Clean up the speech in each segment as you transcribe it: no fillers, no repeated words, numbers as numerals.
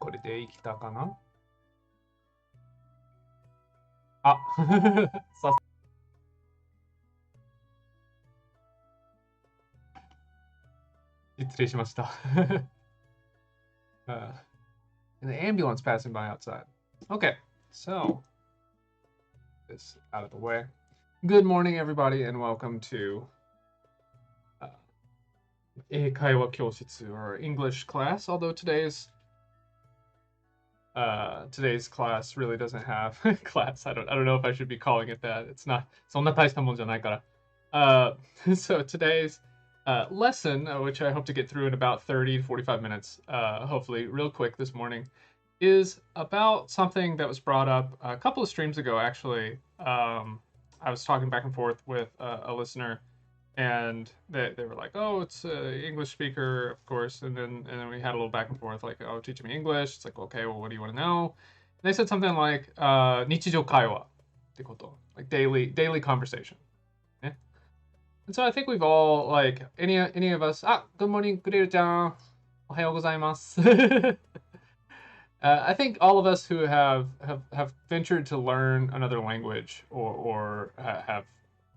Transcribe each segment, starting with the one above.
これでいきたかなあ、さ失礼しました。And the ambulance passing by outside. Okay, so this out of the way. Good morning, everybody, and welcome to 英会話教室 or English class. Although today's class really doesn't have class. I don't know if I should be calling it that. It's not. そんな大したもんじゃないから。So today's lesson, which I hope to get through in about 30 to 45 minutes, hopefully real quick this morning, is about something that was brought up a couple of streams ago, actually. I was talking back and forth with a listener, and they were like, "Oh, it's an English speaker, of course." And then we had a little back and forth, like, "Oh, teach me English." It's like, okay, well, what do you want to know? And they said something like, 日常会話ってこと, like daily conversation. Yeah? And so I think we've all, like, any of us, good morning, Guriru-chan. おはようございます。I think all of us who have ventured to learn another language or have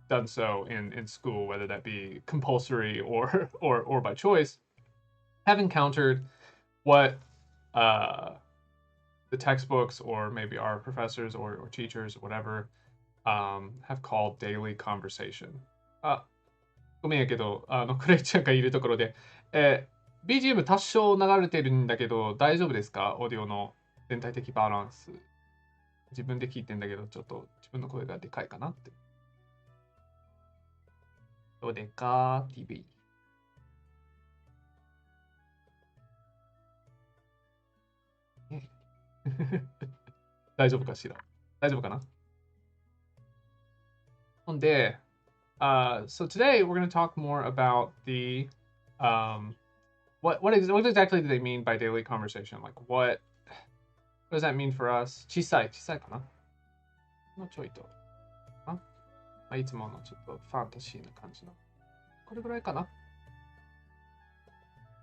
done so in school, whether that be compulsory or by choice, have encountered what the textbooks or maybe our professors or teachers or whatever have called daily conversation. ごめんやけど、クレイちゃんがいるところで、BGM 多少流れてるんだけど、大丈夫ですか？オーディオの全体的バランス。自分で聞いてんだけど、ちょっと自分の声がでかいかなって。どうでか ?TV。大丈夫かしら？大丈夫かな？ほんで、so today we're going to talk more about the what exactly do they mean by daily conversation? Like what does that mean for us? 小さいかな？もうちょいと。いつものちょっとファンタジーな感じの。これぐらいかな？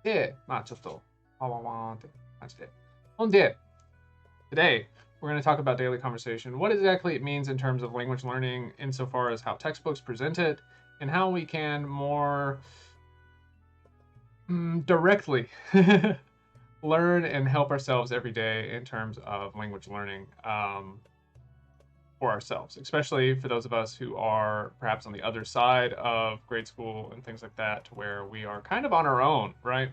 で、ちょっとワンワンワンって感じで。ほんで、today we're going to talk about daily conversation, what exactly it means in terms of language learning insofar as how textbooks present it, and how we can more directly learn and help ourselves every day in terms of language learning for ourselves, especially for those of us who are perhaps on the other side of grade school and things like that, to where we are kind of on our own, right?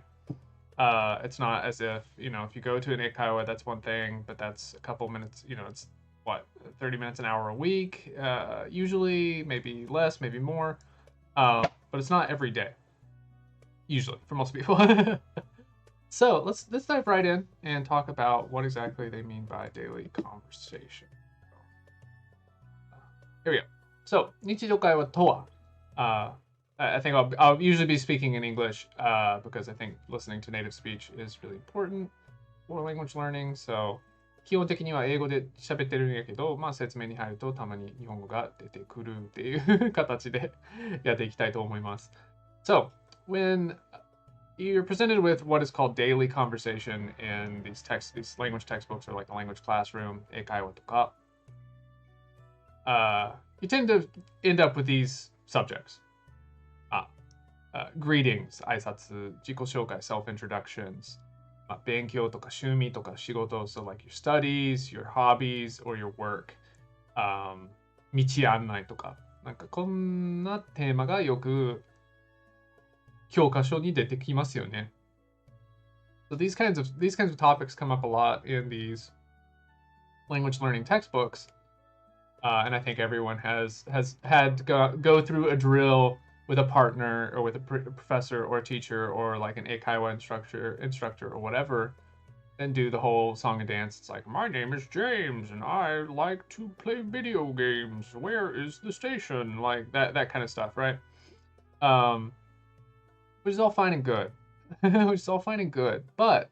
It's not as if, if you go to an Eikaiwa, that's one thing, but that's a couple minutes, it's what, 30 minutes, an hour a week, usually, maybe less, maybe more, but it's not every day, usually, for most people. So let's dive right in and talk about what exactly they mean by daily conversation. Here we go. So, 日常会話とは, I think I'll usually be speaking in English because I think listening to native speech is really important for language learning. So, 基本的には英語で喋ってるんやけど、説明に入るとたまに日本語が出てくるっていう形でやっていきたいと思います。So, when you're presented with what is called daily conversation in these language textbooks or like a language classroom, 英会話とか, you tend to end up with these subjects. Greetings, 挨拶、自己紹介, self-introductions, 勉強とか趣味とか仕事, so like your studies, your hobbies, or your work, 道案内とか、なんかこんなテーマがよく教科書に出てきますよね。So these kinds of topics come up a lot in these language learning textbooks, and I think everyone has had to go through a drill with a partner or with a professor or a teacher or like an Eikaiwa instructor or whatever, and do the whole song and dance. It's like, my name is James and I like to play video games. Where is the station? Like that kind of stuff, right? Which is all fine and good. But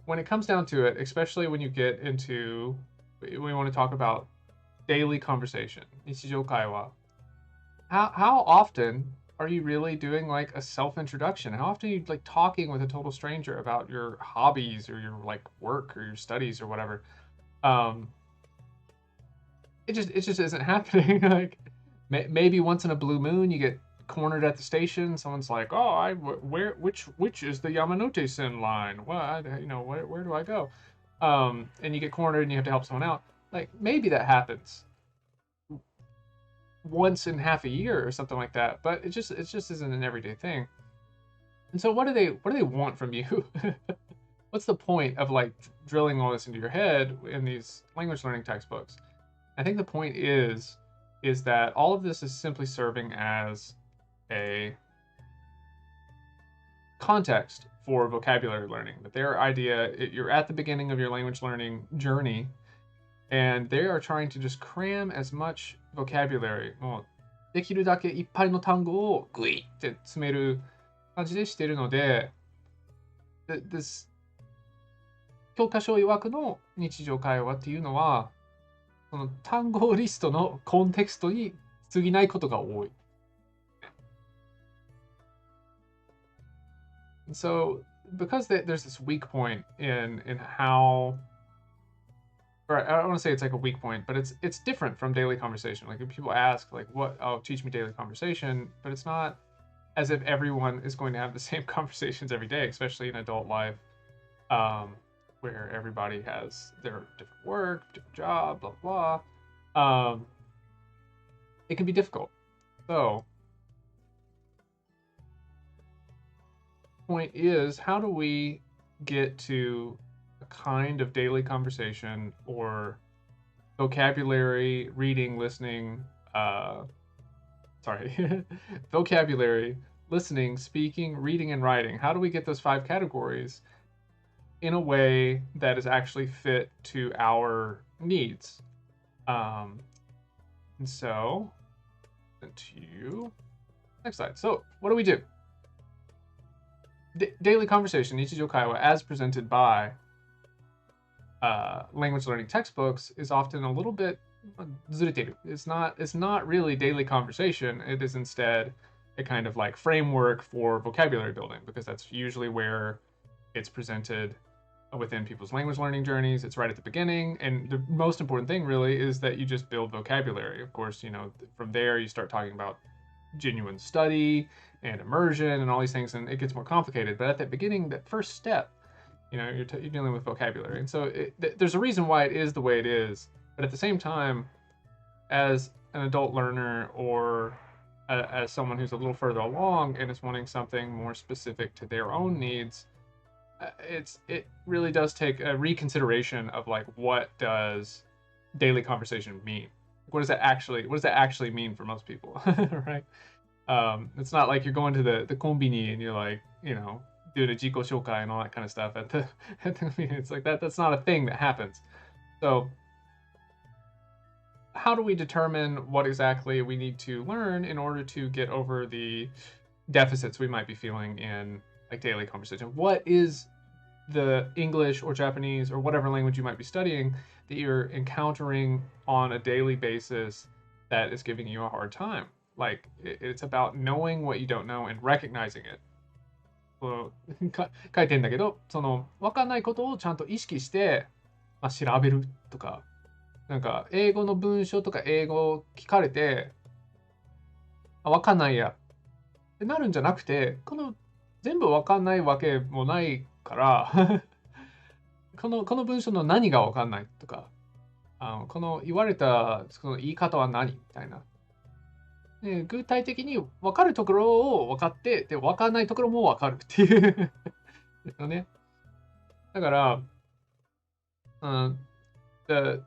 when it comes down to it, especially when you get into, we want to talk about daily conversation, 日常会話. How often are you really doing like a self-introduction? How often are you like talking with a total stranger about your hobbies or your like work or your studies or whatever? Um, it just isn't happening. Like maybe once in a blue moon you get cornered at the station. Someone's like, "Oh, where which is the Yamanote-sen line? Well, where do I go?" And you get cornered and you have to help someone out. Like maybe that happens once in half a year or something like that, but it just isn't an everyday thing. And so what do they want from you? What's the point of like drilling all this into your head in these language learning textbooks? I think the point is that all of this is simply serving as a context for vocabulary learning. That their idea, you're at the beginning of your language learning journey, and they are trying to just cram as much vocabulary, もうできるだけいっぱいの単語をグイって詰める感じでしているので、this 教科書曰くの日常会話っていうのは、その単語リストのコンテクストに過ぎないことが多い。And so, because there's this weak point in how, or I don't want to say it's like a weak point, but it's different from daily conversation. Like if people ask, like, what? Oh, teach me daily conversation, but it's not as if everyone is going to have the same conversations every day, especially in adult life, where everybody has their different work, different job, blah blah. It can be difficult. So, point is, how do we get to a kind of daily conversation or vocabulary, reading, listening, vocabulary, listening, speaking, reading, and writing? How do we get those 5 categories in a way that is actually fit to our needs? And so, to you. Next slide. So, what do we do? Daily conversation, 日常会話, as presented by language learning textbooks, is often a little bit ずれてる. It's not really daily conversation. It is instead a kind of like framework for vocabulary building, because that's usually where it's presented within people's language learning journeys. It's right at the beginning, and the most important thing really is that you just build vocabulary. Of course, from there you start talking about genuine study and immersion and all these things, and it gets more complicated. But at the beginning, that first step, you're dealing with vocabulary, and so there's a reason why it is the way it is. But at the same time, as an adult learner or as someone who's a little further along and is wanting something more specific to their own needs, it really does take a reconsideration of like, what does daily conversation mean? What does that actually mean for most people? Right? It's not like you're going to the konbini and you're like, doing a jiko shokai and all that kind of stuff at the it's like that's not a thing that happens. So how do we determine what exactly we need to learn in order to get over the deficits we might be feeling in like daily conversation? What is the English or Japanese or whatever language you might be studying that you're encountering on a daily basis that is giving you a hard time? Like, it's about knowing what you don't know and recognizing it. 書いてんだけど、分かんないことをちゃんと意識して、調べるとか、なんか英語の文章とか英語を聞かれて、分かんないやってなるんじゃなくて、全部分かんないわけもないからこの文章の何が分かんないとか、この言われたその言い方は何みたいな。で、具体的に分かるところを分かって、で、分かんないところも分かるっていうのね。だから、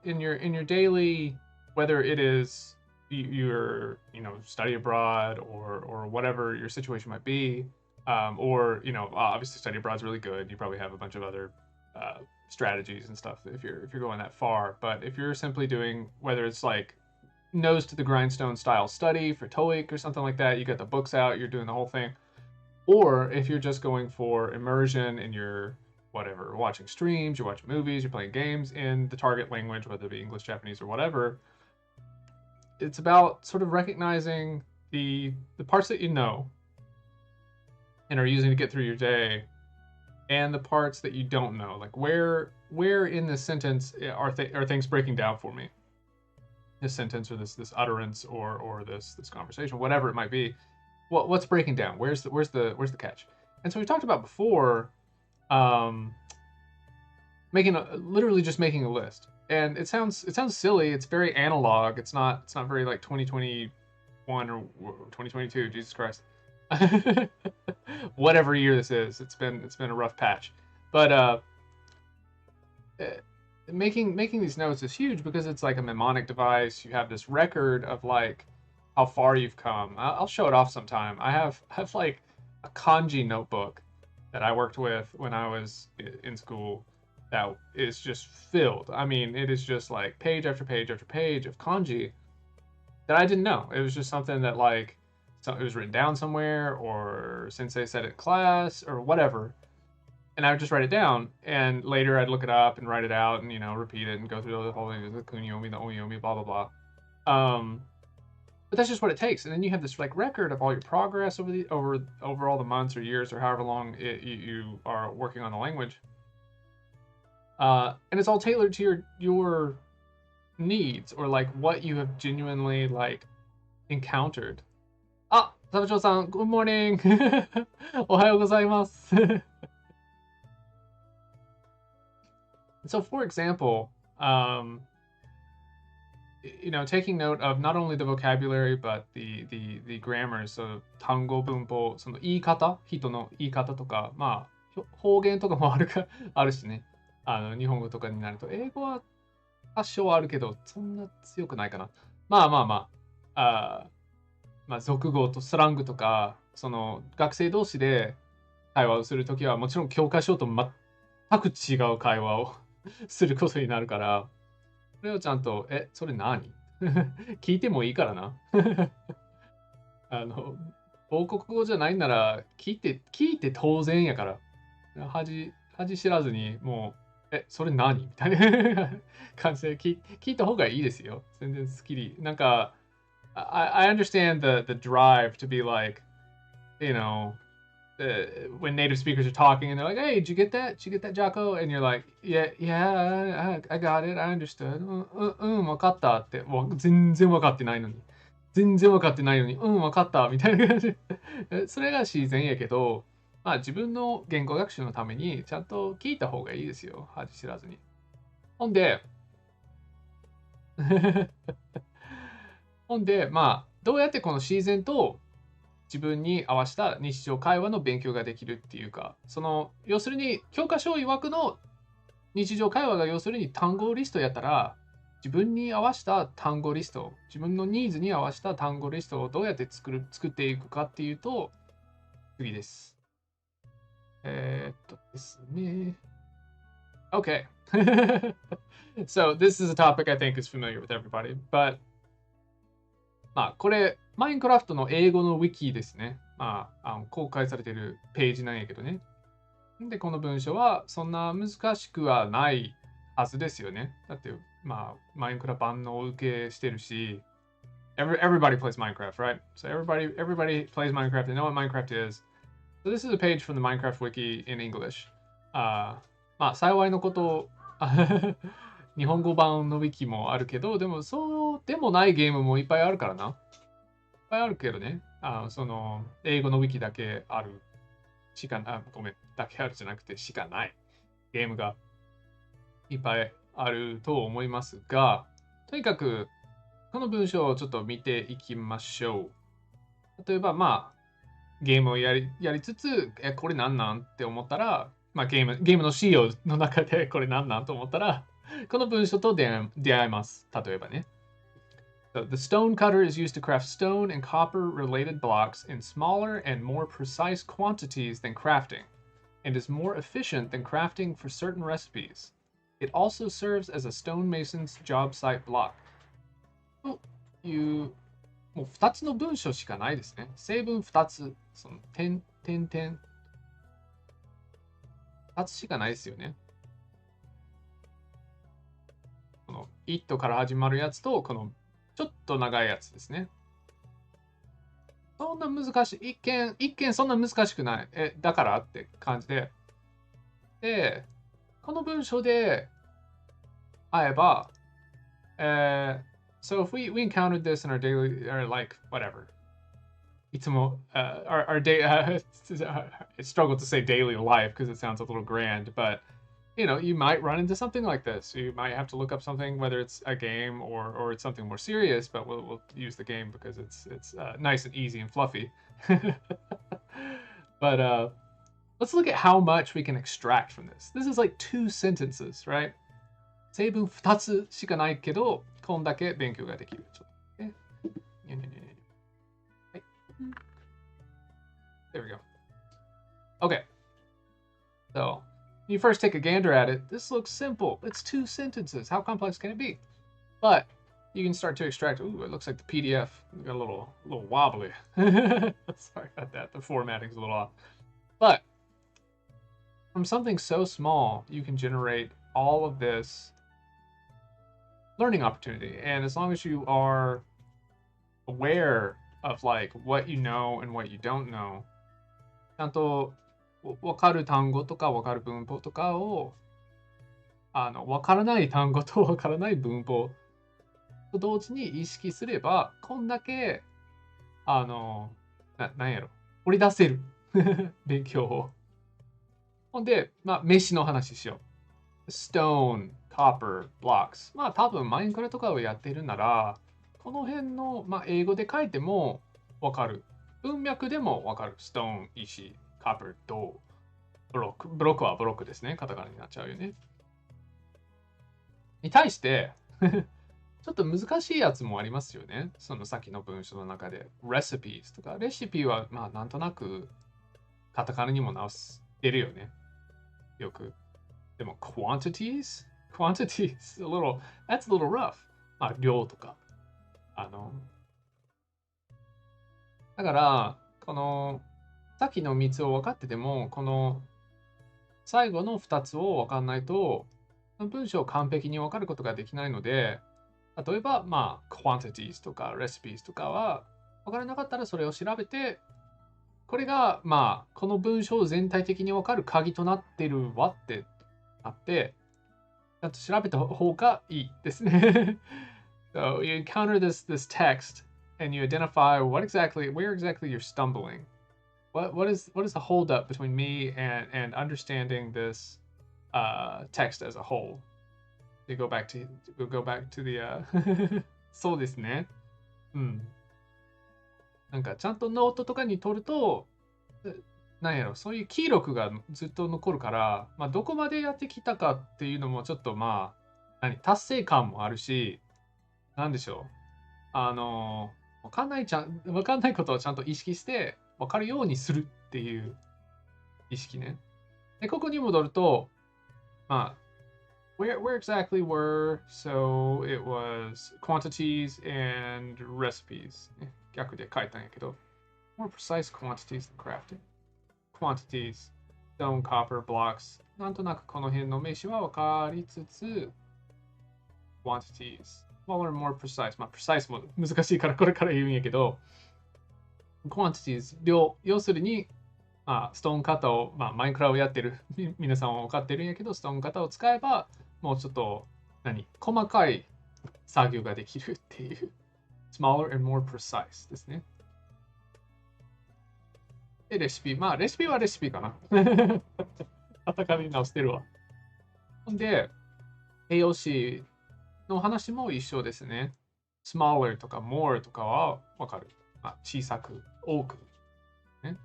in your daily, whether it is your study abroad or whatever your situation might be, or obviously study abroad is really good. You probably have a bunch of other strategies and stuff if you're going that far. But if you're simply doing, whether it's like nose to the grindstone style study for TOEIC or something like that, you got the books out, you're doing the whole thing, or if you're just going for immersion in your whatever, watching streams, you're watching movies, you're playing games in the target language, whether it be English, Japanese, or whatever, it's about sort of recognizing the parts that you know and are using to get through your day, and the parts that you don't know. Like where in this sentence are things breaking down for me? This sentence or this utterance or this conversation, whatever it might be. What's breaking down? Where's the catch? And so we talked about before, literally just making a list. And it sounds silly. It's very analog. It's not very like 2021 or 2022. Jesus Christ. Whatever year this is, it's been a rough patch. But making these notes is huge because it's like a mnemonic device. You have this record of like how far you've come. I'll show it off sometime. I have like a kanji notebook that I worked with when I was in school that is just filled. I mean, it is just like page after page after page of kanji that I didn't know. It was just something that like it was written down somewhere, or sensei said it in class, or whatever. And I would just write it down, and later I'd look it up and write it out, and repeat it and go through the whole thing, the kunyomi, the oyomi, blah blah blah. But that's just what it takes, and then you have this like record of all your progress over all the months or years or however long you are working on the language. And it's all tailored to your needs, or like what you have genuinely like encountered. Ah, Sabacho-san, good morning. おはようございます。So, for example, taking note of not only the vocabulary but the grammar, so 単語文法、その言い方、人の言い方とか、まあ方言とかもあるしね。日本語とかになると、英語は多少あるけど、そんな強くないかな。まあ俗語とスラングとか、その学生同士で会話をするときは、もちろん教科書と全く違う会話をすることになるから、それをちゃんと、それ何聞いてもいいからな。母国語じゃないなら、聞いて当然やから。恥知らずに、もう、それ何みたいな感じで聞いた方がいいですよ。全然スッキリ。なんか、I understand the drive to be like, when native speakers are talking and they're like, "Hey, did you get that? Did you get that, Jako?" And you're like, "Yeah, I got it. I understood." 分かったって。もう全然分かってないのに。分かったみたいな感じ。それが自然やけど、まあ自分の言語学習のためにちゃんと聞いた方がいいですよ。恥知らずに。ほんで、まあ、どうやってこの自然と自分に合わせた日常会話の勉強ができるっていうか、要するに教科書曰くの日常会話が要するに単語リストやったら、自分に合わせた単語リスト、自分のニーズに合わせた単語リストをどうやって作っていくかっていうと、次です。ですね。Okay. So this is a topic I think is familiar with everybody, but まあこれマインクラフトの英語のウィキですね。まあ公開されているページなんやけどね。でこの文章はそんな難しくはないはずですよね。だってまあマインクラ万能受けしてるし、everybody plays Minecraft, right? So everybody plays Minecraft. They know what Minecraft is. So this is a page from the Minecraft wiki in English. まあ幸いのこと日本語版のウィキもあるけど、でもそうでもないゲームもいっぱいあるからな。いっぱいあるけどね。英語のウィキだけあるごめん、だけあるじゃなくてしかないゲームがいっぱいあると思いますが、とにかくこの文章をちょっと見ていきましょう。例えばまあゲームをやりつつ、これなんなんって思ったら、まあゲームの仕様の中でこれなんなんと思ったら、この文章と出会います。例えばね。The stone cutter is used to craft stone and copper related blocks in smaller and more precise quantities than crafting, and is more efficient than crafting for certain recipes. It also serves as a stonemason's job site block. という、もう2つの文章しかないですね。成分2つ、その点、2つしかないですよね。この it から始まるやつと、このちょっと長いやつですね。そんな難しい。一見そんな難しくない。だからって感じで。で、この文章で会えば、so if we encountered this in our daily, or like, whatever. いつも、our day, I struggle to say daily life because it sounds a little grand, but you might run into something like this. You might have to look up something, whether it's a game or it's something more serious. But we'll use the game because it's nice and easy and fluffy. But let's look at how much we can extract from this. This is like 2 sentences, right? 成分2つしかないけど、こんだけ勉強ができる。ちょっとね。はい。There we go. Okay. So when you first take a gander at it, this looks simple. It's 2 sentences. How complex can it be? But you can start to extract. Ooh, it looks like the PDF got a little wobbly. Sorry about that. The formatting's a little off. But from something so small, you can generate all of this learning opportunity. And as long as you are aware of like what you know and what you don't know, ちゃんと分かる単語とか分かる文法とかを分からない単語と分からない文法と同時に意識すればこんだけなんやろ掘り出せる勉強を。ほんで、飯の話しよう。Stone, copper, blocks。多分マインクラとかをやっているならこの辺の、英語で書いても分かる。文脈でも分かる。Stone、石、copper、銅。ブロック。ブロックはブロックですね。カタカナになっちゃうよね。に対して、ちょっと難しいやつもありますよね。その先の文章の中で。recipes とか。レシピは、なんとなく、カタカナにも直してるよね。よく。でも、quantities? Quantities, that's a little rough. 量とか。だから、この、さっきの3つを分かってても、この、最後の2つを分かんないと、文章を完璧に分かることができないので、例えば、quantities とか recipes とかは、分からなかったらそれを調べて、これが、この文章を全体的に分かる鍵となってるわってなって、ちゃんと調べた方がいいですね。So you encounter this text and you identify where exactly you're stumbling. What is the holdup between me and understanding this text as a whole? You go back to the そうですね。うん。なんかちゃんとノートとかに取ると、なんやろ、そういう記録がずっと残るから、どこまでやってきたかっていうのもちょっと達成感もあるし、なんでしょう。わかんないことをちゃんと意識して、わかるようにするっていう意識ね。で、ここに戻ると、where exactly were, so it was quantities and recipes. 逆で書いたんやけど、more precise quantities than crafting. Quantities, stone, copper, blocks. なんとなくこの辺の名詞は分かりつつ、quantities. Well, more precise. precise も難しいからこれから言うんやけど、quantities、量、要するに、ストーンカッターを、マインクラをやってる皆さんは分かってるんやけど、ストーンカッターを使えば、もうちょっと、細かい作業ができるっていう。smaller and more precise ですね。で、レシピ。レシピはレシピかな。カタカナに直してるわ。ほんで、形容詞の話も一緒ですね。smaller とか more とかは分かる。小さく、多く。ね。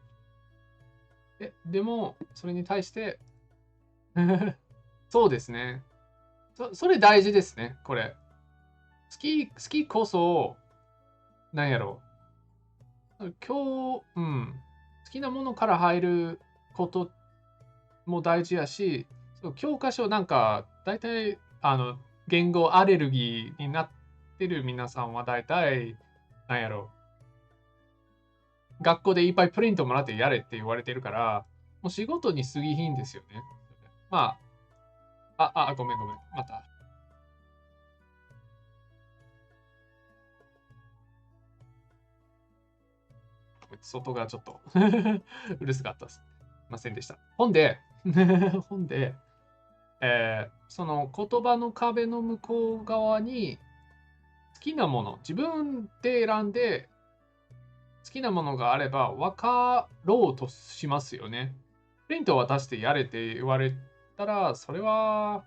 でも、それに対してそうですね。それ大事ですね、これ。好きこそ、なんやろ。好きなものから入ることも大事やし、教科書大体、言語アレルギーになってる皆さんは大体、なんやろ。学校でいっぱいプリントもらってやれって言われてるから、もう仕事に過ぎひんですよね。ごめん。また。外がちょっとうるさかったです。すいませんでした。本で、その言葉の壁の向こう側に好きなもの、自分で選んで好きなものがあれば分かろうとしますよね。プリントを渡してやれって言われたら、それは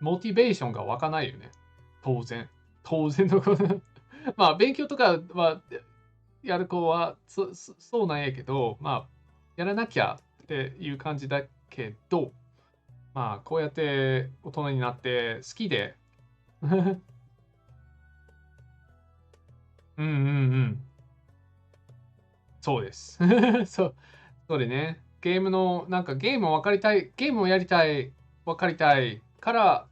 モチベーションが湧かないよね。当然。当然のこと。まあ、勉強とかはやる子はそうなんやけど、まあ、やらなきゃっていう感じだけど、まあ、こうやって大人になって好きで、うんうんうん。そうです。そうでね。ゲームの、なんかゲームを分かりたい、ゲームをやりたい、分かりたいから、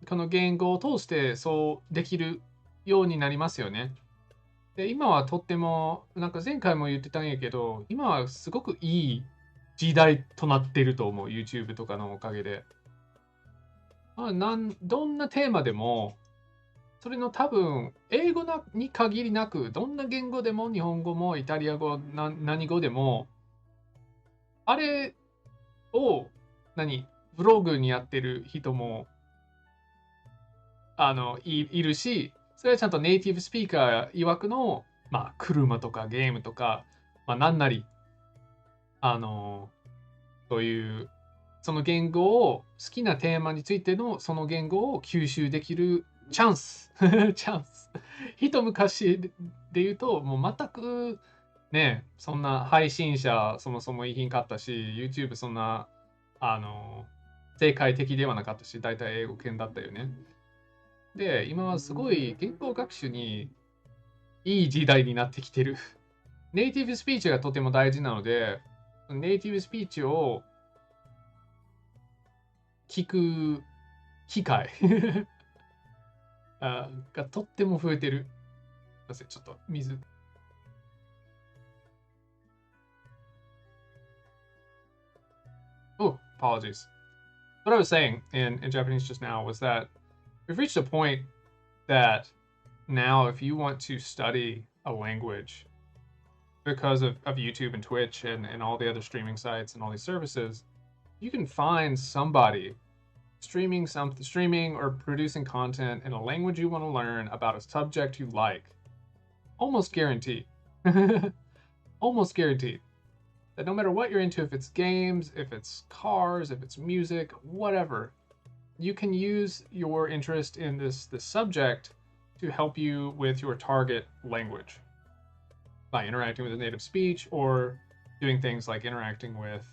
この言語を通してそうできるようになりますよね。で、今はとっても、なんか前回も言ってたんやけど、今はすごくいい時代となっていると思う。YouTube とかのおかげで。どんなテーマでも、それの多分、英語に限りなく、どんな言語でも、日本語もイタリア語、何語でも、あれを、ブログにやってる人も、いるし、それはちゃんとネイティブスピーカー曰くの、まあ、車とかゲームとか、まあ、なんなり、あの、そういう、その言語を、好きなテーマについてのその言語を吸収できるチャンス。チャンス。一昔で言うと、もう全く、ね、そんな配信者そもそもいひんかったし、YouTube そんな、正解的ではなかったし、大体英語圏だったよね。で、今はすごい言語学習にいい時代になってきてる。ネイティブスピーチがとても大事なので、ネイティブスピーチを聞く機会がとっても増えてる。すいません、ちょっと水。Oh, apologies. What I was saying in Japanese just now was that we've reached a point that now, if you want to study a language because of YouTube and Twitch and all the other streaming sites and all these services, you can find somebody streaming or producing content in a language you want to learn about a subject you like. Almost guaranteed. Almost guaranteed. That no matter what you're into, if it's games, if it's cars, if it's music, whatever, you can use your interest in this subject to help you with your target language by interacting with a native speech or doing things like interacting with,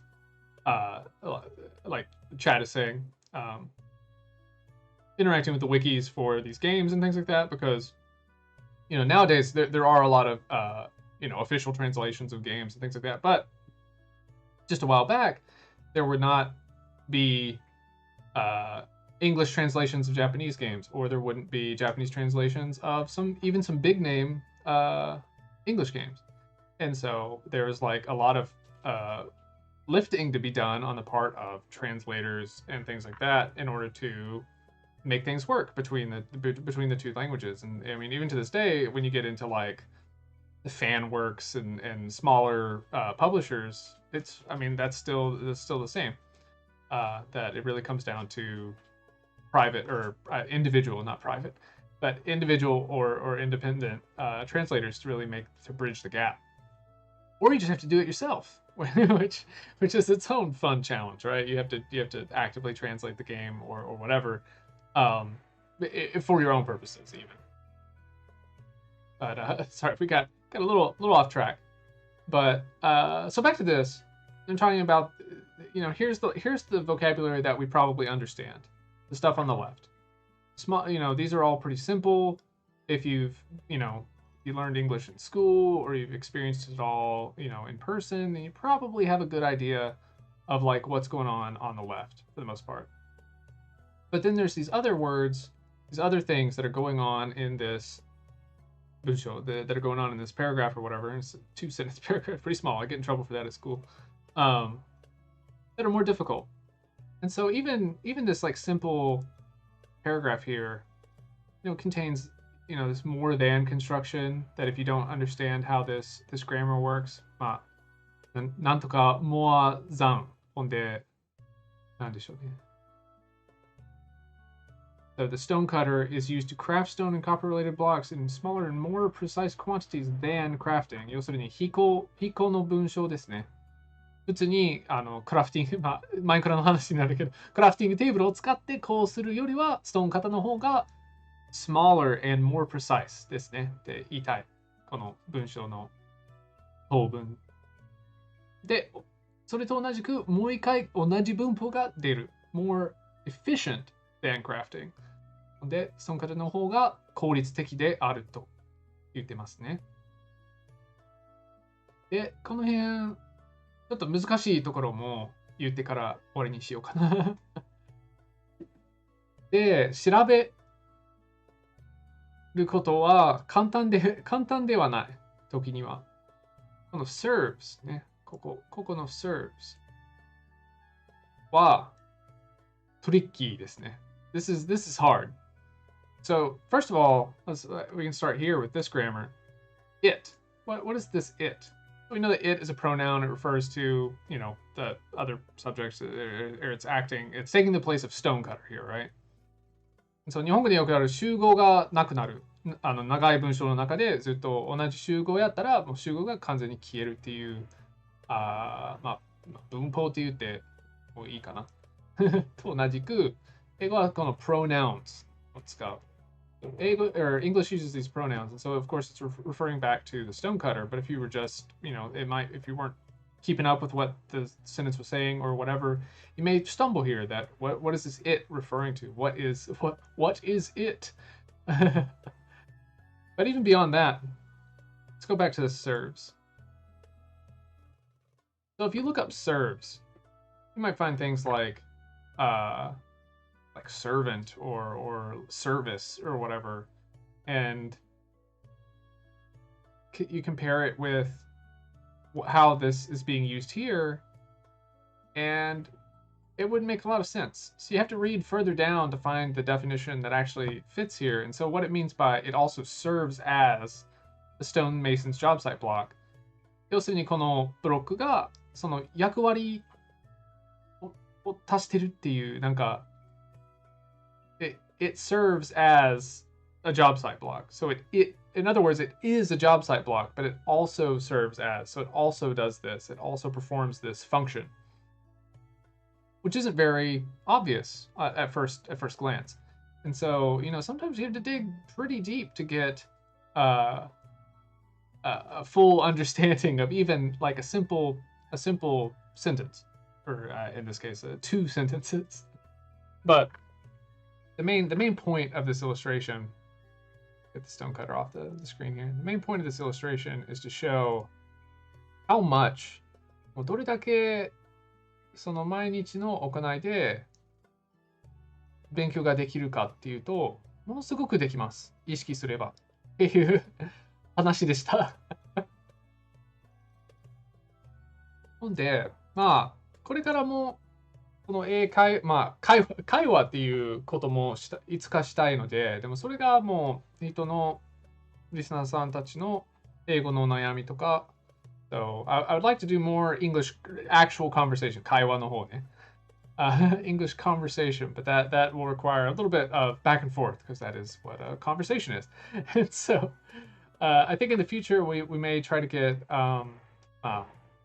like Chad is saying, interacting with the wikis for these games and things like that. Because nowadays there are a lot of official translations of games and things like that, but just a while back there would not be English translations of Japanese games, or there wouldn't be Japanese translations of some big name English games. And so there's like a lot of lifting to be done on the part of translators and things like that in order to make things work between the two languages. And I mean, even to this day, when you get into like the fan works and smaller publishers, that's still the same. That it really comes down to private or individual, not private, but individual or independent translators to bridge the gap. Or you just have to do it yourself, which is its own fun challenge, right? You have to actively translate the game or whatever, for your own purposes even. But sorry, we got a little off track. But so back to this. I'm talking about, here's the vocabulary that we probably understand. The stuff on the left. These are all pretty simple. If you've, you learned English in school or you've experienced it all, in person, then you probably have a good idea of like what's going on the left for the most part. But then there's these other words, these other things that are going on in this buncho, that are going on in this paragraph or whatever. It's a 2-sentence paragraph, pretty small. I get in trouble for that at school. That are more difficult. And so even this like simple paragraph here, contains this more than construction that if you don't understand how this grammar works, まあ、なんとか more than ほんで、なんでしょうね。So the stone cutter is used to craft stone and copper-related blocks in smaller and more precise quantities than crafting. 要するに、非行の文章ですね。普通にクラフティング、まあ、マインクラの話になるけど、クラフティングテーブルを使ってこうするよりは、ストーン型の方が smaller and more precise ですね。って言いたい。この文章の構文。で、それと同じくもう一回同じ文法が出る。more efficient than crafting。で、ストーン型の方が効率的であると言ってますね。で、この辺、ちょっと難しいところも言ってから終わりにしようかな。で、調べることは簡単ではない。時には。この serves ね。ここの serves はトリッキーですね。This is hard. So, first of all, we can start here with this grammar. It. What is this it? We know that it is a pronoun. It refers to, the other subjects, or it's acting. It's taking the place of stone cutter here, right? So, 日本語でよくある集合がなくなる。長い文章の中でずっと同じ集合やったら、もう集合が完全に消えるっていう、まあ、文法って言ってもいいかな。と同じく、英語はこの pronouns を使う。English uses these pronouns, and so of course it's referring back to the stonecutter. But if you were just, if you weren't keeping up with what the sentence was saying or whatever, you may stumble here. That what is this it referring to? What is it? But even beyond that, let's go back to the serves. So if you look up serves, you might find things like servant or service or whatever, and you compare it with how this is being used here, and it wouldn't make a lot of sense. So you have to read further down to find the definition that actually fits here. And so what it means by it also serves as the stonemason's job site block. 要するにこのブロックがその役割を足してるっていうなんかIt serves as a job site block. So in other words, it is a job site block, but it also serves as. So it also does this. It also performs this function, which isn't very obvious at first glance. And so, sometimes you have to dig pretty deep to get a full understanding of even like a simple sentence, or in this case, 2 sentences. But the main point of this illustration, get the stonecutter off the screen here. The main point of this illustration is to show how much, どれだけその毎日の行いで勉強ができるかっていうと、ものすごくできます。意識すれば。っていう話でした。ほんで、まあ、これからも、この会話っていうこともいつかしたいので、でもそれがもう、リスナーさんたちの英語の悩みとか、So I would like to do more English actual conversation, 会話の方ね。English conversation, but that will require a little bit of back and forth because that is what a conversation is. And so I think in the future we may try to get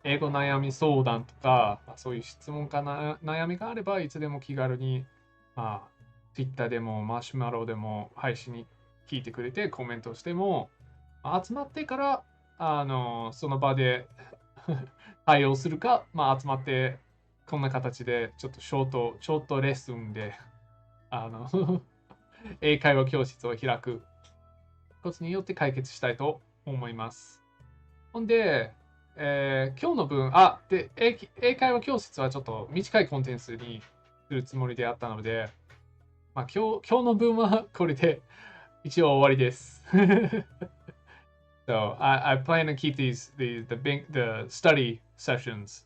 英語悩み相談とか、そういう質問かな悩みがあればいつでも気軽に、Twitter でもマシュマロでも配信に聞いてくれてコメントしても、集まってからその場で対応するか、集まってこんな形でちょっとショートレッスンで英会話教室を開くことによって解決したいと思います。ほんで、今日の分、で、英会話教室はちょっと短いコンテンツにするつもりであったので、今日の分はこれで一応終わりです。So I plan to keep the study sessions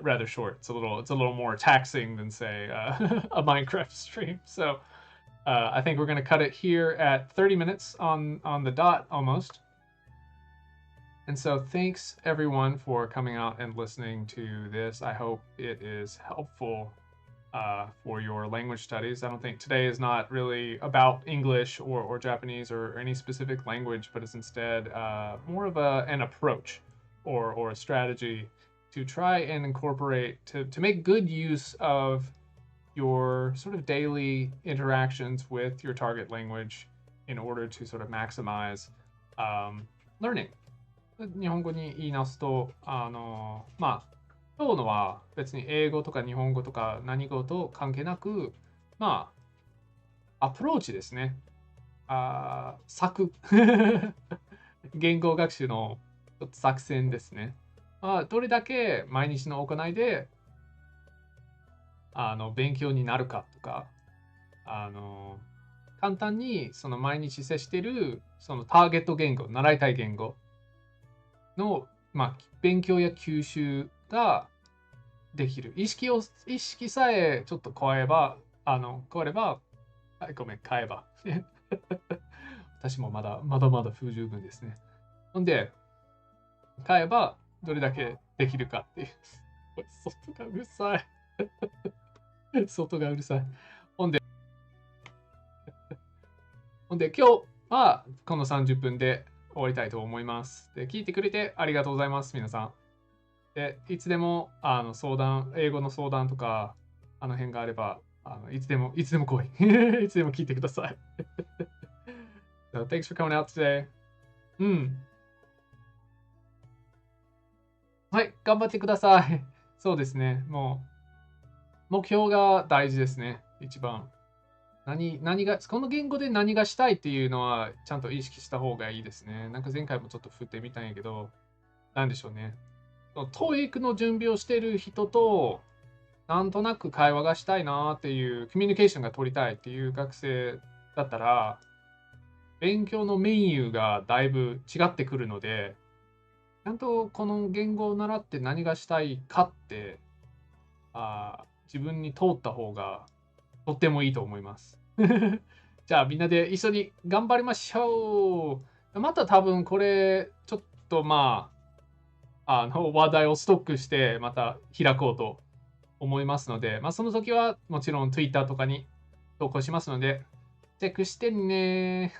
rather short. It's a little more taxing than say a Minecraft stream. So I think we're going to cut it here at 30 minutes on the dot almost. And so thanks everyone for coming out and listening to this. I hope it is helpful for your language studies. I don't think today is not really about English or Japanese or any specific language, but it's instead more of an approach or a strategy to try and incorporate, to make good use of your sort of daily interactions with your target language in order to sort of maximize learning. 日本語に言い直すと、今日のは別に英語とか日本語とか何語と関係なく、アプローチですね。策。言語学習の作戦ですね。どれだけ毎日の行いで勉強になるかとか、簡単にその毎日接しているそのターゲット言語、習いたい言語の、勉強や吸収ができる。意識さえちょっと変えば、変えば。私もまだ不十分ですね。ほんで、変えばどれだけできるかっていう。外がうるさい。外がうるさい。ほんで今日はこの30分で終わりたいと思います。で、聞いてくれてありがとうございます、皆さん。で、いつでも英語の相談とか、辺があれば、いつでも来い。いつでも聞いてください。So, thanks for coming out today. はい、頑張ってください。そうですね。もう、目標が大事ですね。一番。この言語で何がしたいっていうのはちゃんと意識した方がいいですね。なんか前回もちょっと振ってみたんやけど、なんでしょうね。TOEIC の準備をしている人と、なんとなく会話がしたいなっていう、コミュニケーションが取りたいっていう学生だったら、勉強のメニューがだいぶ違ってくるので、ちゃんとこの言語を習って何がしたいかって、自分に通った方がとってもいいと思います。じゃあみんなで一緒に頑張りましょう。また多分これちょっと話題をストックしてまた開こうと思いますので、その時はもちろん Twitter とかに投稿しますので、チェックしてね。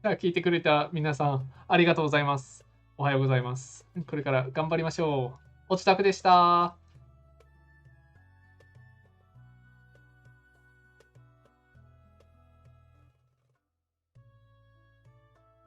聞いてくれた皆さんありがとうございます。おはようございます。これから頑張りましょう。おちたくでした。